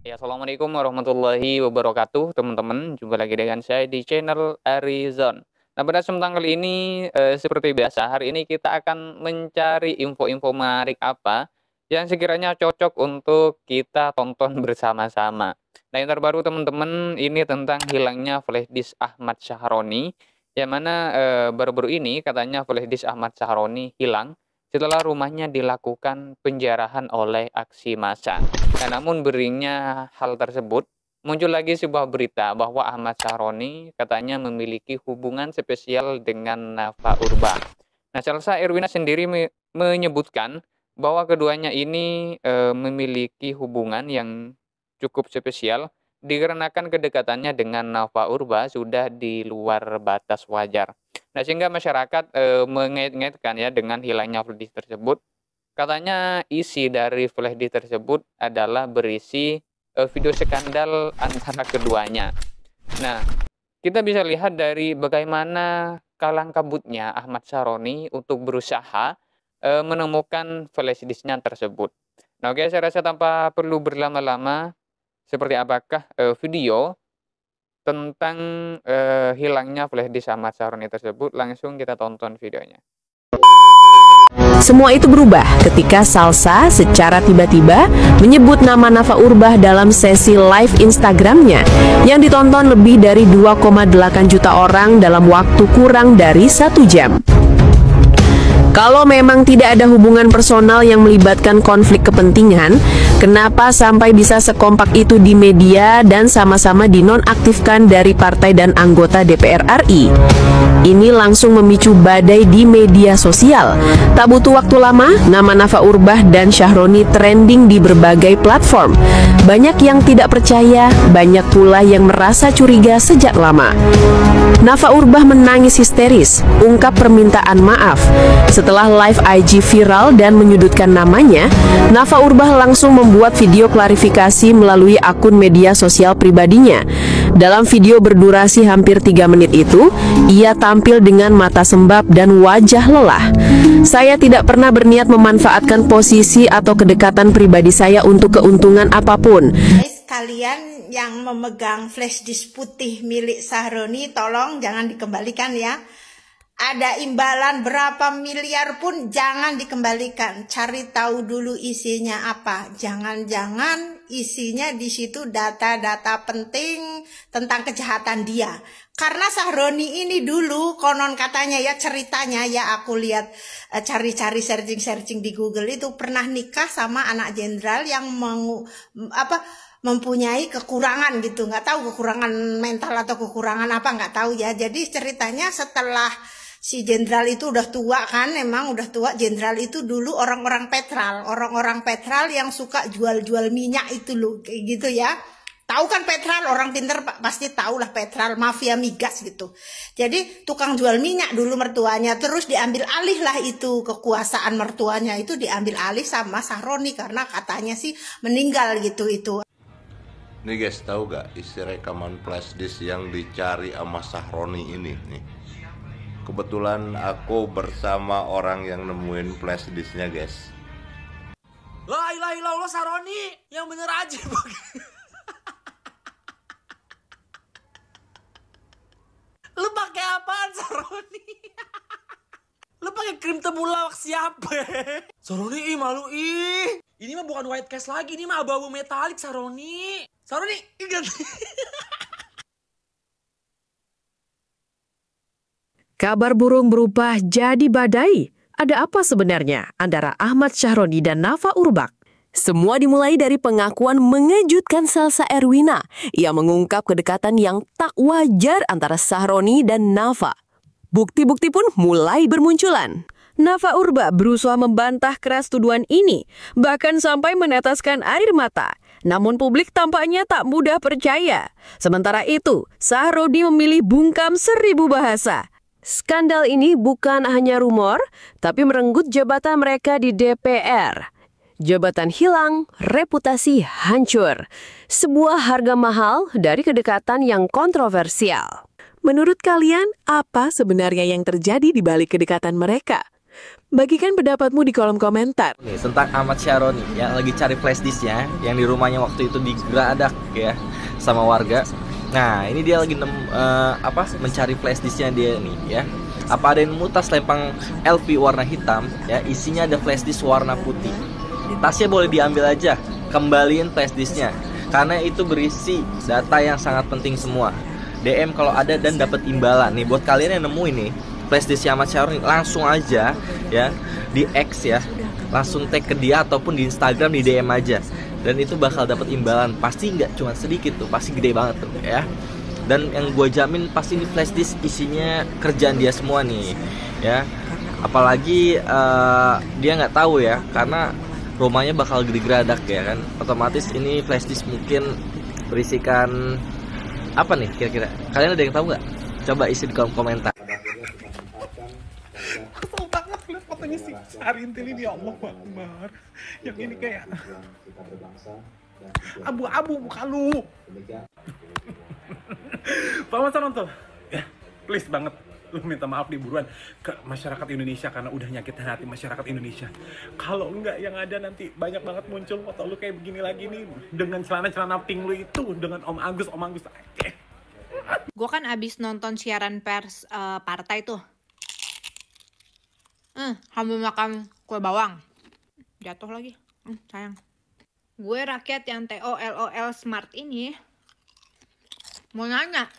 Ya, assalamualaikum warahmatullahi wabarakatuh, teman-teman. Jumpa lagi dengan saya di channel Arizon. Nah, pada kesempatan kali ini, seperti biasa, hari ini kita akan mencari info-info menarik apa yang sekiranya cocok untuk kita tonton bersama-sama. Nah, yang terbaru teman-teman, ini tentang hilangnya flashdisk Ahmad Syahroni, yang mana baru-baru ini katanya flashdisk Ahmad Syahroni hilang setelah rumahnya dilakukan penjarahan oleh aksi massa. Nah, namun berinya hal tersebut, muncul lagi sebuah berita bahwa Ahmad Syahroni katanya memiliki hubungan spesial dengan Nafa Urba. Nah, Salsa Erwina sendiri menyebutkan bahwa keduanya ini memiliki hubungan yang cukup spesial dikarenakan kedekatannya dengan Nafa Urba sudah di luar batas wajar. Nah, sehingga masyarakat mengait-ngaitkan ya dengan hilangnya flashdisk tersebut. Katanya isi dari flashdisk tersebut adalah berisi video skandal antara keduanya. Nah, kita bisa lihat dari bagaimana kalang kabutnya Ahmad Syahroni untuk berusaha menemukan flashdisknya tersebut. Nah, oke, saya rasa tanpa perlu berlama-lama, seperti apakah video tentang hilangnya flashdisk Ahmad Syahroni tersebut, langsung kita tonton videonya. Semua itu berubah ketika Salsa secara tiba-tiba menyebut nama Nafa Urbah dalam sesi live Instagramnya yang ditonton lebih dari 2,8 juta orang dalam waktu kurang dari 1 jam. Kalau memang tidak ada hubungan personal yang melibatkan konflik kepentingan, kenapa sampai bisa sekompak itu di media dan sama-sama dinonaktifkan dari partai dan anggota DPR RI? Ini langsung memicu badai di media sosial. Tak butuh waktu lama, nama Nafa Urbah dan Syahroni trending di berbagai platform. Banyak yang tidak percaya, banyak pula yang merasa curiga sejak lama. Nafa Urbah menangis histeris, ungkap permintaan maaf. Setelah live IG viral dan menyudutkan namanya, Nafa Urbah langsung membuat video klarifikasi melalui akun media sosial pribadinya. Dalam video berdurasi hampir 3 menit itu, ia tampil dengan mata sembab dan wajah lelah. Saya tidak pernah berniat memanfaatkan posisi atau kedekatan pribadi saya untuk keuntungan apapun. Guys, kalian yang memegang flash disk putih milik Syahroni, tolong jangan dikembalikan ya. Ada imbalan berapa miliar pun jangan dikembalikan. Cari tahu dulu isinya apa. Jangan-jangan isinya di situ data-data penting tentang kejahatan dia. Karena Syahroni ini dulu konon katanya ya, ceritanya ya, aku lihat cari-cari searching di Google itu pernah nikah sama anak jenderal yang mempunyai kekurangan gitu, nggak tahu kekurangan mental atau kekurangan apa, nggak tahu ya. Jadi ceritanya setelah si jenderal itu udah tua kan, emang udah tua jenderal itu dulu orang-orang petral yang suka jual-jual minyak itu loh, kayak gitu ya. Tahu kan petral, orang pinter pasti tahu lah petral, mafia migas gitu. Jadi tukang jual minyak dulu mertuanya, terus diambil alih lah itu kekuasaan mertuanya itu diambil alih sama Syahroni karena katanya sih meninggal gitu itu. Nih guys, tahu gak isi rekaman flashdisk yang dicari sama Syahroni ini nih? Kebetulan aku bersama orang yang nemuin flashdisknya guys. La ilaha illallah Syahroni, yang bener aja. Lu pakai apaan Syahroni? Lu pakai krim temulawak siapa? Syahroni, ih malu ih. Ini mah bukan white cast lagi, ini mah abu-abu metalik Syahroni. Syahroni, ingat. Kabar burung berubah jadi badai. Ada apa sebenarnya antara Ahmad Syahroni dan Nafa Urbah? Semua dimulai dari pengakuan mengejutkan Salsa Erwina. Ia mengungkap kedekatan yang tak wajar antara Syahroni dan Nafa. Bukti-bukti pun mulai bermunculan. Nafa Urbah berusaha membantah keras tuduhan ini, bahkan sampai meneteskan air mata. Namun publik tampaknya tak mudah percaya. Sementara itu, Syahroni memilih bungkam 1000 bahasa. Skandal ini bukan hanya rumor, tapi merenggut jabatan mereka di DPR. Jabatan hilang, reputasi hancur. Sebuah harga mahal dari kedekatan yang kontroversial. Menurut kalian, apa sebenarnya yang terjadi di balik kedekatan mereka? Bagikan pendapatmu di kolom komentar. Nih, tentang Ahmad Syaroni yang lagi cari flashdisknya yang di rumahnya waktu itu digeradak ya sama warga. Nah, ini dia lagi mencari flashdisknya dia nih ya. Apa ada yang nemu tas lempang LV warna hitam ya, isinya ada flashdisk warna putih. Tasnya boleh diambil aja, kembaliin flashdisknya karena itu berisi data yang sangat penting semua. DM kalau ada dan dapat imbalan. Nih buat kalian yang nemu ini flashdisk Ahmad Syaroni, langsung aja ya di X ya, langsung tag ke dia ataupun di Instagram di DM aja, dan itu bakal dapat imbalan. Pasti nggak cuma sedikit tuh, pasti gede banget tuh ya. Dan yang gue jamin pasti ini flashdisk isinya kerjaan dia semua nih ya. Apalagi dia nggak tahu ya, karena rumahnya bakal digeradak ya kan. Otomatis ini flashdisk mungkin berisikan apa nih kira-kira? Kalian ada yang tahu nggak? Coba isi di kolom komentar. Kesel banget lihat fotonya si Sarintil ini, ya Allah Akbar. Yang ini kayak abu-abu muka lu. Pak Mas nonton ya, please banget lu minta maaf di buruan ke masyarakat Indonesia karena udah nyakitin hati masyarakat Indonesia. Kalau enggak yang ada nanti banyak banget muncul foto lu kayak begini lagi nih dengan celana-celana pink lu itu dengan Om Agus aja. Gue kan abis nonton siaran pers partai tuh. Sambil makan kue bawang. Jatuh lagi. Sayang. Gue rakyat yang TOLOL smart ini mau nanya.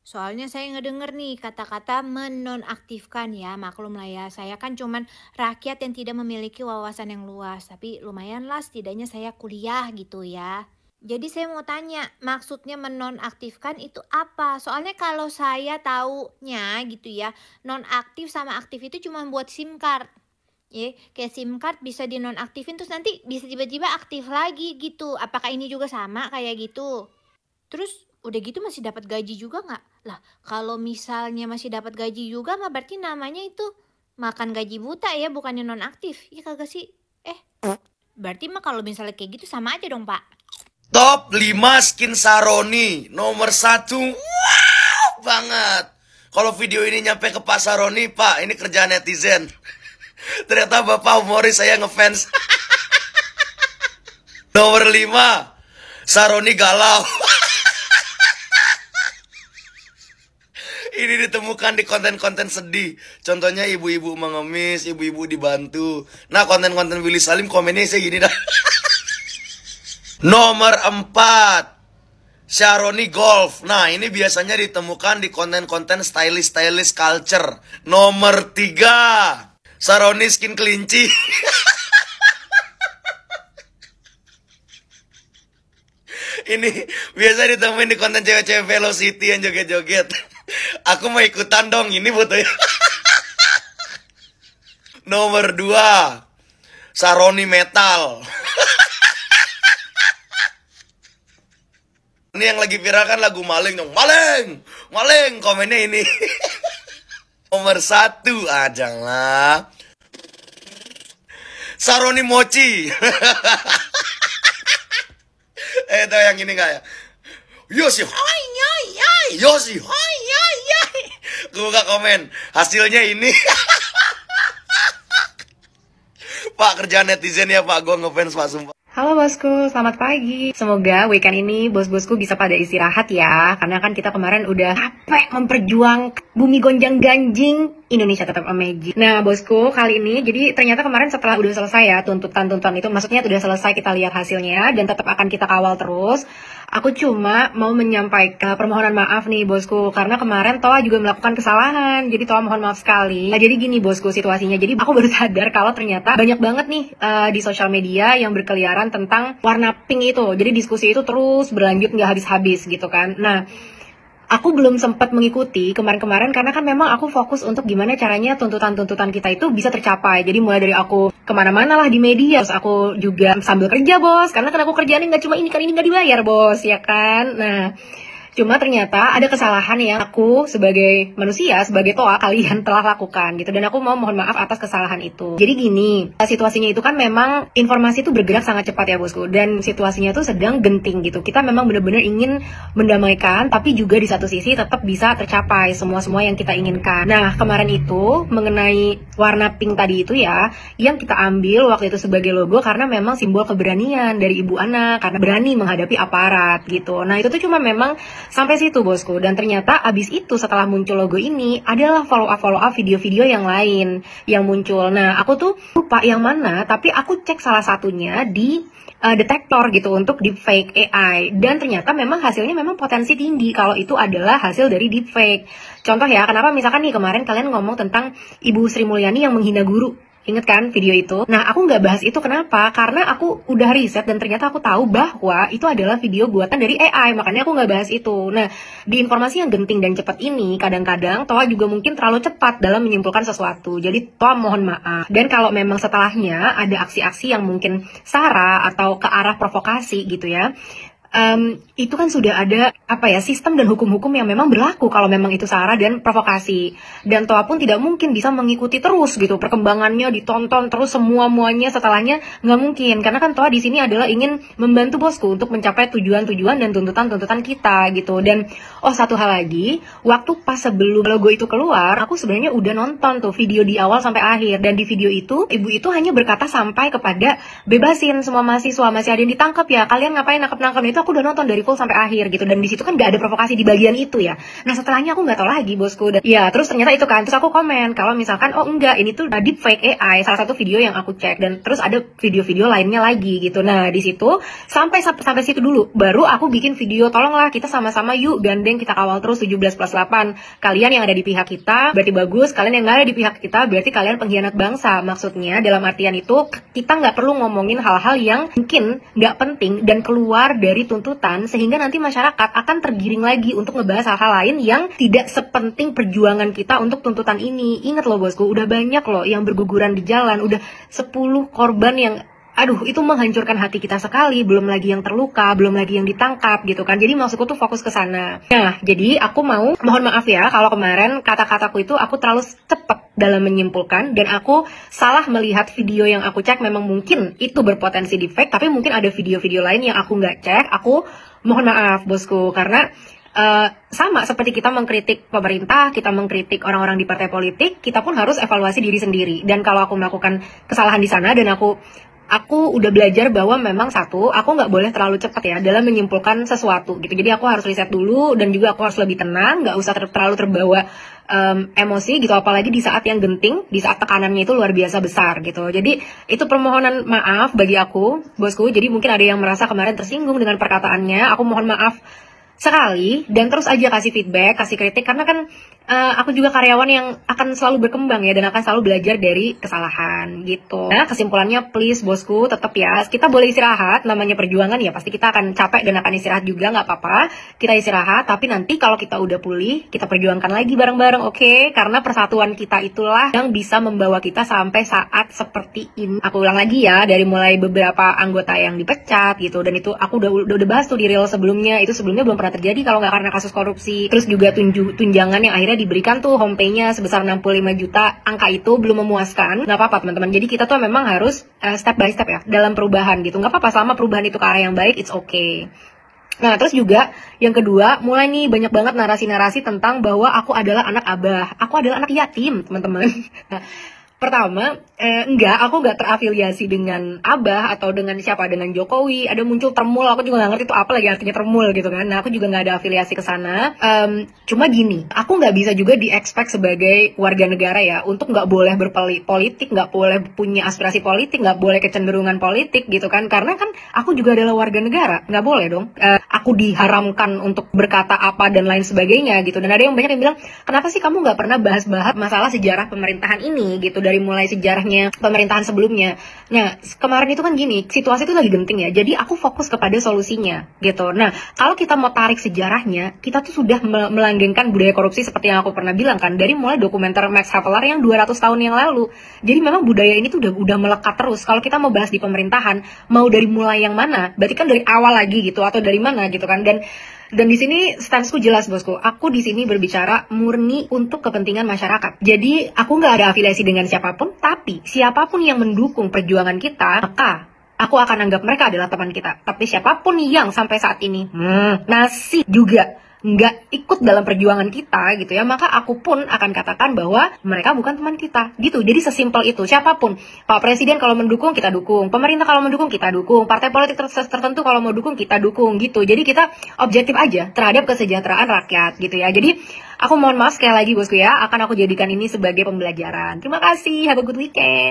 Soalnya saya ngedenger nih kata-kata menonaktifkan ya. Maklum lah ya, saya kan cuman rakyat yang tidak memiliki wawasan yang luas. Tapi lumayan lah, setidaknya saya kuliah gitu ya. Jadi saya mau tanya, maksudnya menonaktifkan itu apa? Soalnya kalau saya taunya gitu ya, nonaktif sama aktif itu cuma buat SIM card. Ya, kayak SIM card bisa dinonaktifin terus nanti bisa tiba-tiba aktif lagi gitu. Apakah ini juga sama kayak gitu? Terus udah gitu masih dapat gaji juga nggak? Lah, kalau misalnya masih dapat gaji juga mah berarti namanya itu makan gaji buta ya, bukannya nonaktif. Iya kagak sih? Berarti mah kalau misalnya kayak gitu sama aja dong, Pak. Top 5 skin Saroni nomor 1. Wow banget. Kalau video ini nyampe ke Pak Saroni, Pak, ini kerjaan netizen. Ternyata Bapak humoris, saya ngefans. Nomor 5, Saroni galau. Ini ditemukan di konten-konten sedih. Contohnya ibu-ibu mengemis, ibu-ibu dibantu. Nah, konten-konten Willy Salim komennya saya gini dah. Nomor 4, Syaroni golf. Nah, ini biasanya ditemukan di konten-konten stylish culture. Nomor 3, Syaroni skin kelinci. Ini biasa ditemuin di konten cewek-cewek Velocity yang joget-joget. Aku mau ikutan dong, ini fotonya. Nomor 2, Syaroni metal. Ini yang lagi viral kan lagu Maling dong. Maling, komennya ini. Nomor 1, janganlah. Syaroni mochi. Itu yang ini nggak ya? Yoshi, hai, Yoshi, hai. Gue buka komen, hasilnya ini. Pak, kerjaan netizen ya Pak, gue ngefans Pak, sumpah. Halo bosku, selamat pagi. Semoga weekend ini bos-bosku bisa pada istirahat ya. Karena kan kita kemarin udah capek memperjuangkan bumi gonjang ganjing, Indonesia tetap amazing. Nah bosku, kali ini jadi ternyata kemarin setelah udah selesai ya tuntutan itu, maksudnya udah selesai kita lihat hasilnya dan tetap akan kita kawal terus. Aku cuma mau menyampaikan permohonan maaf nih bosku, karena kemarin Toa juga melakukan kesalahan. Jadi Toa mohon maaf sekali. Nah jadi gini bosku situasinya, jadi aku baru sadar kalau ternyata banyak banget nih di sosial media yang berkeliaran tentang warna pink itu. Jadi diskusi itu terus berlanjut nggak habis-habis gitu kan. Nah aku belum sempat mengikuti kemarin-kemarin karena kan memang aku fokus untuk gimana caranya tuntutan-tuntutan kita itu bisa tercapai. Jadi mulai dari aku kemana-mana lah di media, terus aku juga sambil kerja bos, karena kan aku kerjaan nggak cuma ini kan, ini nggak dibayar bos, ya kan. Nah Cuma ternyata ada kesalahan yang aku sebagai manusia, sebagai toa kalian telah lakukan gitu. Dan aku mau mohon maaf atas kesalahan itu. Jadi gini, situasinya itu kan memang informasi itu bergerak sangat cepat ya bosku. Dan situasinya itu sedang genting gitu. Kita memang benar-benar ingin mendamaikan, tapi juga di satu sisi tetap bisa tercapai semua-semua yang kita inginkan. Nah, kemarin itu mengenai warna pink tadi itu ya, yang kita ambil waktu itu sebagai logo karena memang simbol keberanian dari ibu anak, karena berani menghadapi aparat gitu. Nah, itu tuh cuma memang sampai situ bosku. Dan ternyata abis itu setelah muncul logo ini adalah follow up video-video yang lain yang muncul. Nah aku tuh lupa yang mana, tapi aku cek salah satunya di detektor gitu untuk deepfake AI. Dan ternyata memang hasilnya memang potensi tinggi kalau itu adalah hasil dari deepfake. Contoh ya, kenapa misalkan nih kemarin kalian ngomong tentang Ibu Sri Mulyani yang menghina guru. Ingat kan video itu? Nah, aku nggak bahas itu kenapa? Karena aku udah riset dan ternyata aku tahu bahwa itu adalah video buatan dari AI. Makanya aku nggak bahas itu. Nah, di informasi yang genting dan cepat ini, kadang-kadang Toa juga mungkin terlalu cepat dalam menyimpulkan sesuatu. Jadi, Toa mohon maaf. Dan kalau memang setelahnya ada aksi-aksi yang mungkin sara atau ke arah provokasi gitu ya, itu kan sudah ada sistem dan hukum-hukum yang memang berlaku kalau memang itu sara dan provokasi. Dan Toa pun tidak mungkin bisa mengikuti terus gitu perkembangannya, ditonton terus semuanya setelahnya, nggak mungkin. Karena kan Toa di sini adalah ingin membantu bosku untuk mencapai tujuan-tujuan dan tuntutan-tuntutan kita gitu. Dan satu hal lagi, waktu pas sebelum logo itu keluar, aku sebenarnya udah nonton tuh video di awal sampai akhir. Dan di video itu, ibu itu hanya berkata sampai kepada bebasin semua mahasiswa, masih ada yang ditangkap ya, kalian ngapain nangkep-nangkep. Itu aku udah nonton dari full sampai akhir gitu. Dan di situ kan gak ada provokasi di bagian itu ya. Nah setelahnya aku nggak tahu lagi bosku. Dan ya terus ternyata itu kan, terus aku komen kalau misalkan enggak, ini tuh deepfake AI, salah satu video yang aku cek. Dan terus ada video-video lainnya lagi gitu. Nah di situ sampai situ dulu, baru aku bikin video, tolonglah kita sama-sama yuk gandeng, kita kawal terus 17+8. Kalian yang ada di pihak kita berarti bagus, kalian yang nggak ada di pihak kita berarti kalian pengkhianat bangsa. Maksudnya dalam artian itu kita nggak perlu ngomongin hal-hal yang mungkin nggak penting dan keluar dari tuntutan, sehingga nanti masyarakat akan tergiring lagi untuk ngebahas hal-hal lain yang tidak sepenting perjuangan kita untuk tuntutan ini. Ingat loh bosku, udah banyak loh yang berguguran di jalan, udah 10 korban yang itu menghancurkan hati kita sekali, belum lagi yang terluka, belum lagi yang ditangkap gitu kan. Jadi maksudku tuh fokus ke sana. Nah, jadi aku mau mohon maaf ya kalau kemarin kata-kataku itu aku terlalu cepat dalam menyimpulkan dan aku salah melihat video yang aku cek. Memang mungkin itu berpotensi deepfake, tapi mungkin ada video-video lain yang aku nggak cek. Aku mohon maaf bosku, karena sama seperti kita mengkritik pemerintah, kita mengkritik orang-orang di partai politik, kita pun harus evaluasi diri sendiri. Dan kalau aku melakukan kesalahan di sana dan aku udah belajar bahwa memang aku nggak boleh terlalu cepat ya dalam menyimpulkan sesuatu gitu. Jadi aku harus riset dulu dan juga aku harus lebih tenang, nggak usah terlalu terbawa emosi gitu, apalagi di saat yang genting, di saat tekanannya itu luar biasa besar gitu. Jadi itu permohonan maaf bagi aku, bosku. Jadi mungkin ada yang merasa kemarin tersinggung dengan perkataannya. Aku mohon maaf sekali dan terus aja kasih feedback, kasih kritik, karena kan aku juga karyawan yang akan selalu berkembang ya dan akan selalu belajar dari kesalahan gitu. Nah kesimpulannya please bosku, tetap ya kita boleh istirahat, namanya perjuangan ya pasti kita akan capek dan akan istirahat juga, nggak apa-apa kita istirahat, tapi nanti kalau kita udah pulih kita perjuangkan lagi bareng-bareng, oke? Karena persatuan kita itulah yang bisa membawa kita sampai saat seperti ini. Aku ulang lagi ya, dari mulai beberapa anggota yang dipecat gitu, dan itu aku udah bahas tuh di reel sebelumnya, itu sebelumnya belum pernah terjadi kalau nggak karena kasus korupsi. Terus juga tunjangan yang akhirnya diberikan tuh home pay-nya sebesar 65 juta, angka itu belum memuaskan. Nggak apa-apa teman-teman, jadi kita tuh memang harus step by step ya dalam perubahan gitu. Nggak apa-apa selama perubahan itu ke arah yang baik, it's okay. Nah terus juga yang kedua, mulai nih banyak banget narasi-narasi tentang bahwa aku adalah anak abah, aku adalah anak yatim teman-teman. Nah, pertama, aku nggak terafiliasi dengan Abah atau dengan siapa, dengan Jokowi. Ada muncul termul, aku juga nggak ngerti itu apa lagi artinya termul gitu kan. Nah, aku juga nggak ada afiliasi ke sana. Cuma gini, aku nggak bisa juga di-expect sebagai warga negara ya untuk nggak boleh berpolitik, nggak boleh punya aspirasi politik, nggak boleh kecenderungan politik gitu kan. Karena kan aku juga adalah warga negara, nggak boleh dong. Aku diharamkan untuk berkata apa dan lain sebagainya gitu. Dan ada yang banyak yang bilang, kenapa sih kamu nggak pernah bahas-bahas masalah sejarah pemerintahan ini gitu, dari mulai sejarahnya pemerintahan sebelumnya. Nah, kemarin itu kan gini, situasi itu lagi genting ya, jadi aku fokus kepada solusinya gitu. Nah, kalau kita mau tarik sejarahnya, kita tuh sudah melanggengkan budaya korupsi seperti yang aku pernah bilang kan, dari mulai dokumenter Max Havelaar yang 200 tahun yang lalu. Jadi memang budaya ini tuh udah melekat terus. Kalau kita mau bahas di pemerintahan, mau dari mulai yang mana, berarti kan dari awal lagi gitu, atau dari mana gitu kan. Dan Dan di sini stansku jelas bosku, aku di sini berbicara murni untuk kepentingan masyarakat. Jadi aku nggak ada afiliasi dengan siapapun, tapi siapapun yang mendukung perjuangan kita, maka aku akan anggap mereka adalah teman kita. Tapi siapapun yang sampai saat ini masih juga nggak ikut dalam perjuangan kita gitu ya, maka aku pun akan katakan bahwa mereka bukan teman kita gitu. Jadi sesimpel itu. Siapapun, Pak Presiden kalau mendukung kita dukung, pemerintah kalau mendukung kita dukung, partai politik tertentu kalau mau dukung kita dukung gitu. Jadi kita objektif aja terhadap kesejahteraan rakyat gitu ya. Jadi aku mohon maaf sekali lagi bosku ya, akan aku jadikan ini sebagai pembelajaran. Terima kasih, have a good weekend.